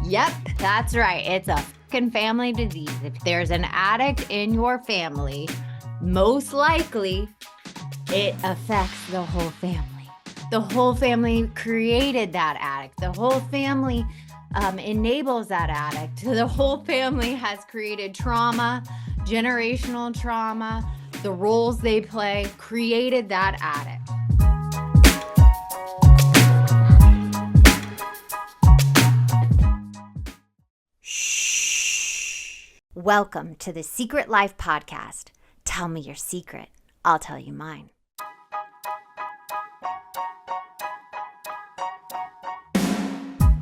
Yep, that's right. It's a fucking family disease. If there's an addict in your family, most likely it affects the whole family. The whole family created that addict. The whole family enables that addict. The whole family has created trauma, generational trauma. The roles they play created that addict. Welcome to the Secret Life Podcast. Tell me your secret. I'll tell you mine.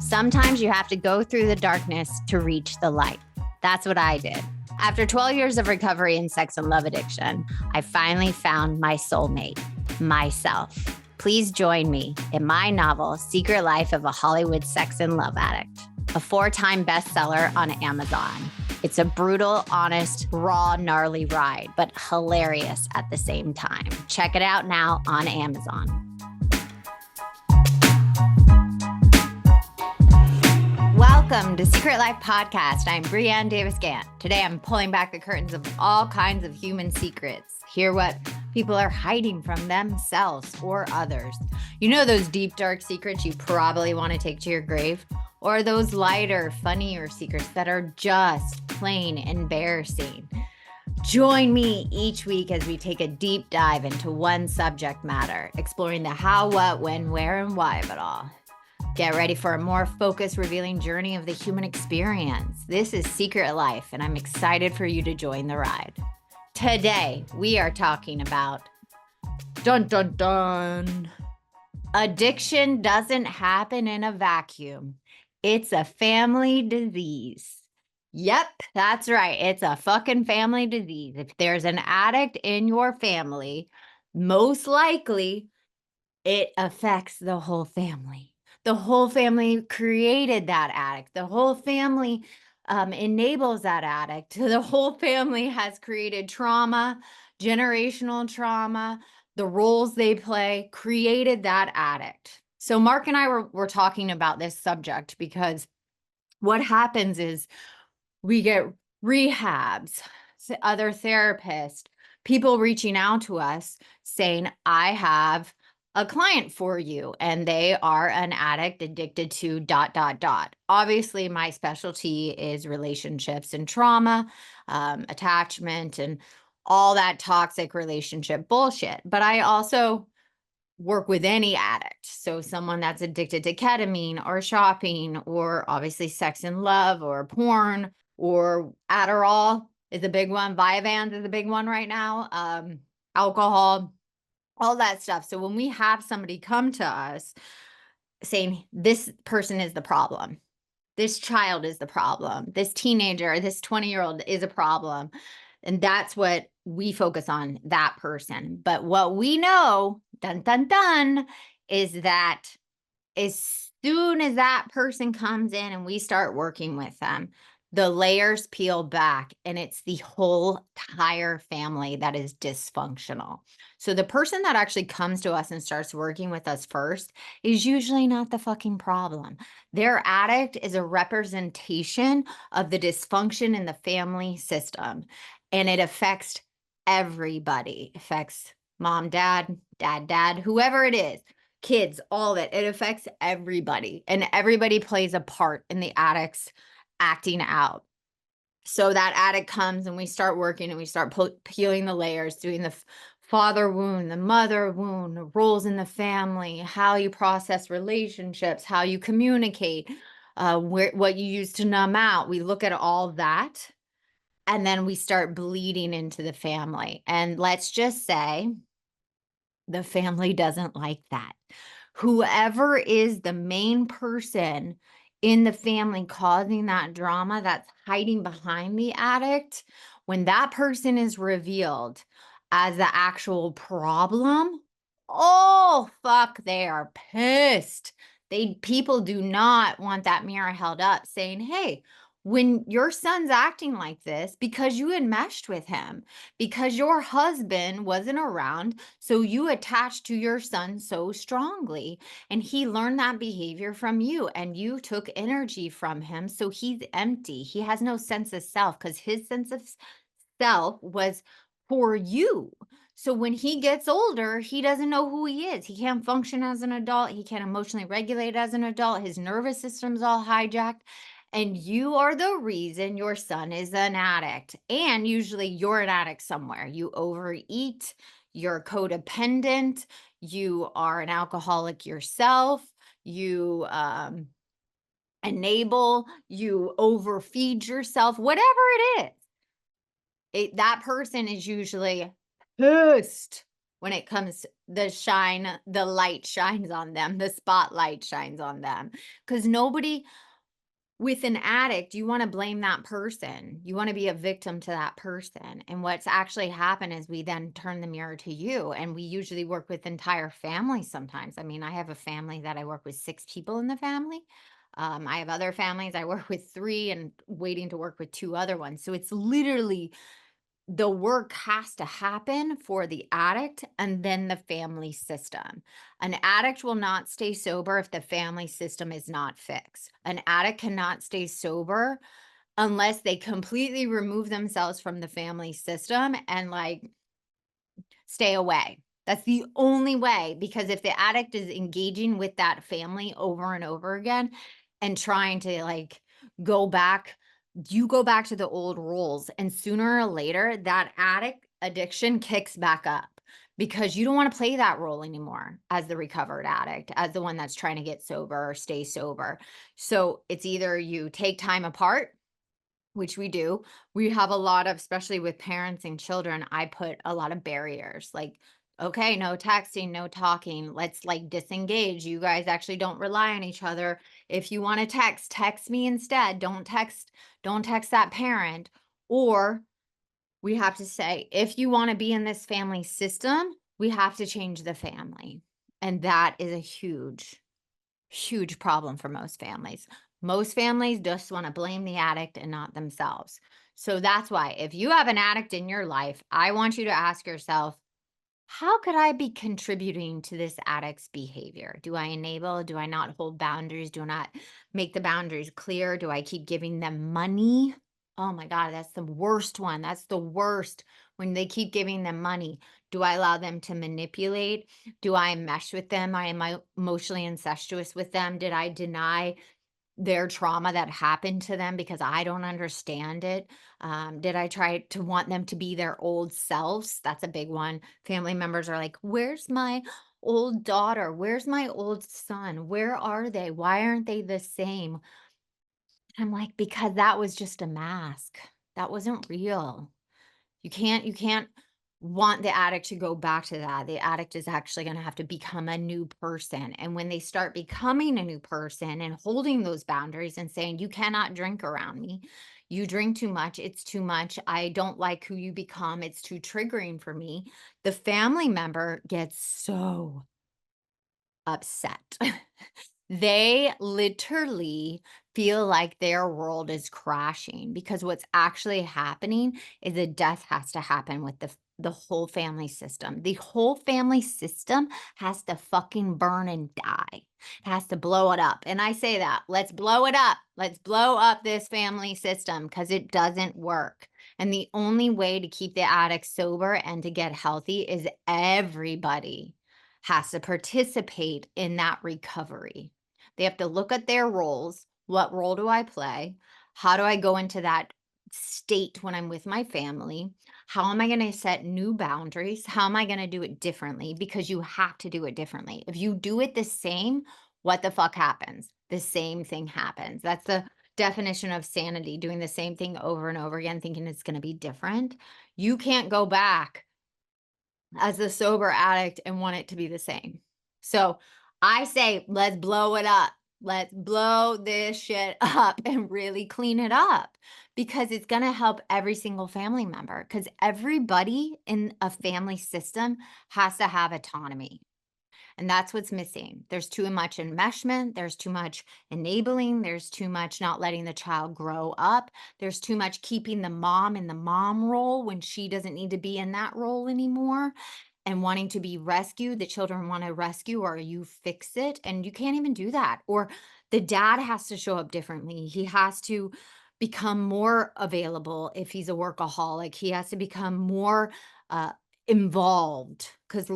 Sometimes you have to go through the darkness to reach the light. That's what I did. After 12 years of recovery in sex and love addiction, I finally found my soulmate, myself. Please join me in my novel, Secret Life of a Hollywood Sex and Love Addict, a 4-time bestseller on Amazon. It's a brutal, honest, raw, gnarly ride, but hilarious at the same time. Check it out now on Amazon. Welcome to Secret Life Podcast. I'm Brianne Davis Gantt. Today I'm pulling back the curtains of all kinds of human secrets. Hear what people are hiding from themselves or others. You know those deep, dark secrets you probably want to take to your grave? Or those lighter, funnier secrets that are just plain embarrassing. Join me each week as we take a deep dive into one subject matter, exploring the how, what, when, where, and why of it all. Get ready for a more focused, revealing journey of the human experience. This is Secret Life, and I'm excited for you to join the ride. Today, we are talking about dun dun dun. Addiction doesn't happen in a vacuum. It's a family disease. Yep, that's right. It's a fucking family disease. If there's an addict in your family, most likely it affects the whole family. The whole family created that addict. The whole family enables that addict. The whole family has created trauma, generational trauma. The roles they play created that addict. So Mark and I were talking about this subject because what happens is we get rehabs, other therapists, people reaching out to us saying, I have a client for you, and they are an addict addicted to ... Obviously, my specialty is relationships and trauma, attachment, and all that toxic relationship bullshit. But I also work with any addict. So someone that's addicted to ketamine or shopping, or obviously sex and love or porn or Adderall is a big one. Vyvanse is a big one right now. Alcohol, all that stuff. So when we have somebody come to us saying this person is the problem, this child is the problem, this teenager, this 20-year-old is a problem, and that's what we focus on, that person. But what we know, dun, dun, dun, is that as soon as that person comes in and we start working with them, the layers peel back and it's the whole entire family that is dysfunctional. So the person that actually comes to us and starts working with us first is usually not the fucking problem. Their addict is a representation of the dysfunction in the family system, and it affects everybody. It affects mom, dad, dad, whoever it is. Kids, all of it. It affects everybody, and everybody plays a part in the addict's acting out. So that addict comes and we start working and we start peeling the layers, doing the father wound, the mother wound, the roles in the family, how you process relationships, how you communicate, what you use to numb out. We look at all that, and then we start bleeding into the family. And let's just say the family doesn't like that. Whoever is the main person in the family causing that drama that's hiding behind the addict, when that person is revealed as the actual problem, oh, fuck, they are pissed. People do not want that mirror held up saying, hey, when your son's acting like this because you had meshed with him, because your husband wasn't around, so you attached to your son so strongly, and he learned that behavior from you, and you took energy from him, so he's empty. He has no sense of self because his sense of self was for you. So when he gets older, he doesn't know who he is. He can't function as an adult. He can't emotionally regulate as an adult. His nervous system's all hijacked. And you are the reason your son is an addict. And usually you're an addict somewhere. You overeat, you're codependent, you are an alcoholic yourself, you enable, you overfeed yourself, whatever it is. That person is usually pissed when it comes the light shines on them, the spotlight shines on them. Because nobody with an addict, you wanna blame that person. You wanna be a victim to that person, and what's actually happened is we then turn the mirror to you, and we usually work with entire families sometimes. I mean, I have a family that I work with 6 people in the family. I have other families I work with 3 and waiting to work with 2 other ones. So it's literally the work has to happen for the addict and then the family system. An addict will not stay sober if the family system is not fixed. An addict cannot stay sober unless they completely remove themselves from the family system and like stay away. That's the only way, because if the addict is engaging with that family over and over again and trying to like go back, you go back to the old rules, and sooner or later that addict addiction kicks back up because you don't want to play that role anymore as the recovered addict, as the one that's trying to get sober or stay sober. So it's either you take time apart, which we do. We have a lot of, especially with parents and children, I put a lot of barriers like, okay, no texting, no talking. Let's like disengage. You guys actually don't rely on each other. If you want to text, text me instead. Don't text that parent. Or we have to say, if you want to be in this family system, we have to change the family. And that is a huge problem for most families. Most families just want to blame the addict and not themselves. So that's why if you have an addict in your life, I want you to ask yourself, how could I be contributing to this addict's behavior? Do I enable? Do I not hold boundaries? Do I not make the boundaries clear? Do I keep giving them money? Oh my God, that's the worst one. That's the worst when they keep giving them money. Do I allow them to manipulate? Do I mesh with them? Am I emotionally incestuous with them? Did I deny their trauma that happened to them because I don't understand it? Did I try to want them to be their old selves? That's a big one. Family members are like, where's my old daughter? Where's my old son? Where are they? Why aren't they the same? I'm like, because that was just a mask. That wasn't real. You can't want the addict to go back to that. The addict is actually going to have to become a new person. And when they start becoming a new person and holding those boundaries and saying, you cannot drink around me. You drink too much. It's too much. I don't like who you become. It's too triggering for me. The family member gets so upset. They literally feel like their world is crashing because what's actually happening is a death has to happen with the whole family system. The whole family system has to fucking burn and die. It has to blow it up. And I say that, let's blow it up. Let's blow up this family system because it doesn't work. And the only way to keep the addict sober and to get healthy is everybody has to participate in that recovery. They have to look at their roles. What role do I play? How do I go into that state when I'm with my family? How am I going to set new boundaries? How am I going to do it differently? Because you have to do it differently. If you do it the same, what the fuck happens? The same thing happens. That's the definition of sanity, doing the same thing over and over again, thinking it's going to be different. You can't go back as a sober addict and want it to be the same. So I say, let's blow it up. Let's blow this shit up and really clean it up because it's going to help every single family member because everybody in a family system has to have autonomy. And that's what's missing. There's too much enmeshment. There's too much enabling. There's too much not letting the child grow up. There's too much keeping the mom in the mom role when she doesn't need to be in that role anymore, and wanting to be rescued. The children want to rescue or you fix it. And you can't even do that. Or the dad has to show up differently. He has to become more available if he's a workaholic. He has to become more uh, involved, because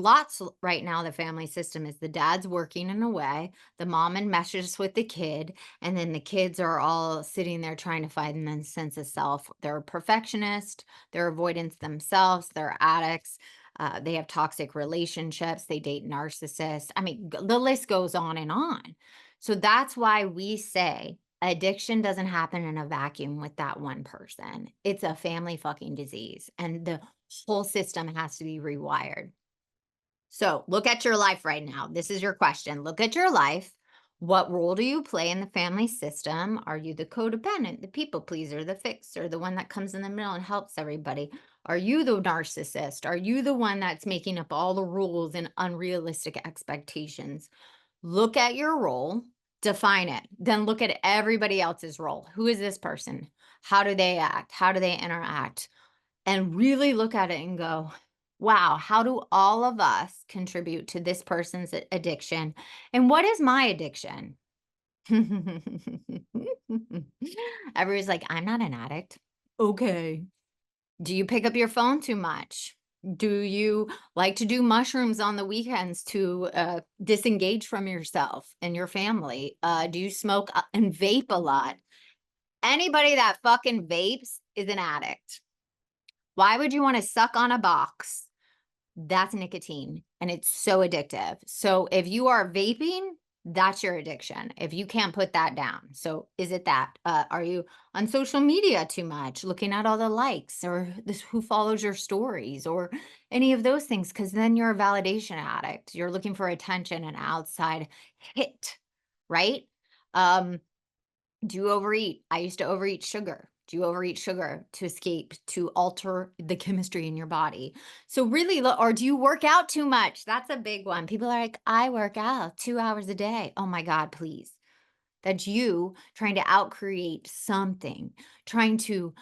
right now the family system is the dad's working in a way, the mom enmeshes with the kid, and then the kids are all sitting there trying to find a sense of self. They're a perfectionist, they're avoidance themselves, they're addicts, they have toxic relationships, they date narcissists. I mean, the list goes on and on. So that's why we say addiction doesn't happen in a vacuum with that one person. It's a family fucking disease, and the whole system has to be rewired. So look at your life right now. This is your question. Look at your life. What role do you play in the family system? Are you the codependent, the people pleaser, the fixer, the one that comes in the middle and helps everybody? Are you the narcissist? Are you the one that's making up all the rules and unrealistic expectations? Look at your role, define it, then look at everybody else's role. Who is this person? How do they act? How do they interact? And really look at it and go, wow, how do all of us contribute to this person's addiction? And what is my addiction? Everybody's like, I'm not an addict. Okay. Do you pick up your phone too much? Do you like to do mushrooms on the weekends to disengage from yourself and your family? Do you smoke and vape a lot? Anybody that fucking vapes is an addict. Why would you want to suck on a box? That's nicotine, and it's so addictive. So if you are vaping, that's your addiction, if you can't put that down. So is it that? Are you on social media too much, looking at all the likes or who follows your stories or any of those things? Because then you're a validation addict. You're looking for attention and outside hit, right? Do you overeat? I used to overeat sugar. Do you overeat sugar to escape, to alter the chemistry in your body? So really, or do you work out too much? That's a big one. People are like, I work out 2 hours a day. Oh my God, please. That's you trying to outcreate something, trying to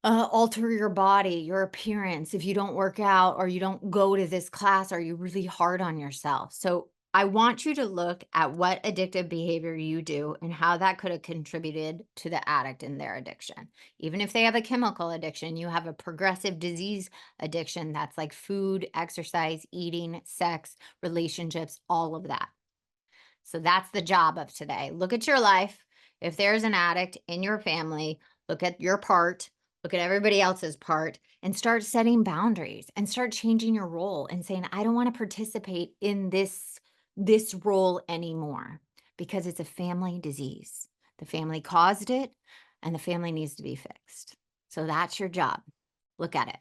alter your body, your appearance. If you don't work out or you don't go to this class, are you really hard on yourself? So I want you to look at what addictive behavior you do and how that could have contributed to the addict in their addiction. Even if they have a chemical addiction, you have a progressive disease addiction that's like food, exercise, eating, sex, relationships, all of that. So that's the job of today. Look at your life. If there's an addict in your family, look at your part, look at everybody else's part, and start setting boundaries and start changing your role and saying, I don't want to participate in this role anymore, because it's a family disease. The family caused it and the family needs to be fixed. So that's your job. Look at it.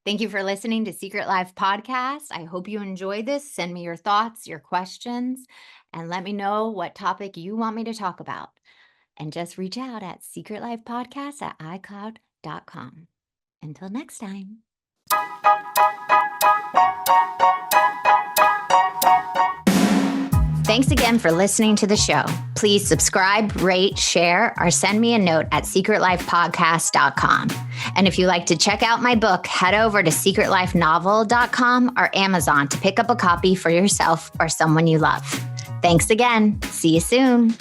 Thank you for listening to Secret Life Podcast. I hope you enjoy this. Send me your thoughts, your questions, and let me know what topic you want me to talk about. And just reach out at secretlifepodcast@icloud.com. Until next time. Thanks again for listening to the show. Please subscribe, rate, share, or send me a note at secretlifepodcast.com. And if you like to check out my book, head over to secretlifenovel.com or Amazon to pick up a copy for yourself or someone you love. Thanks again. See you soon.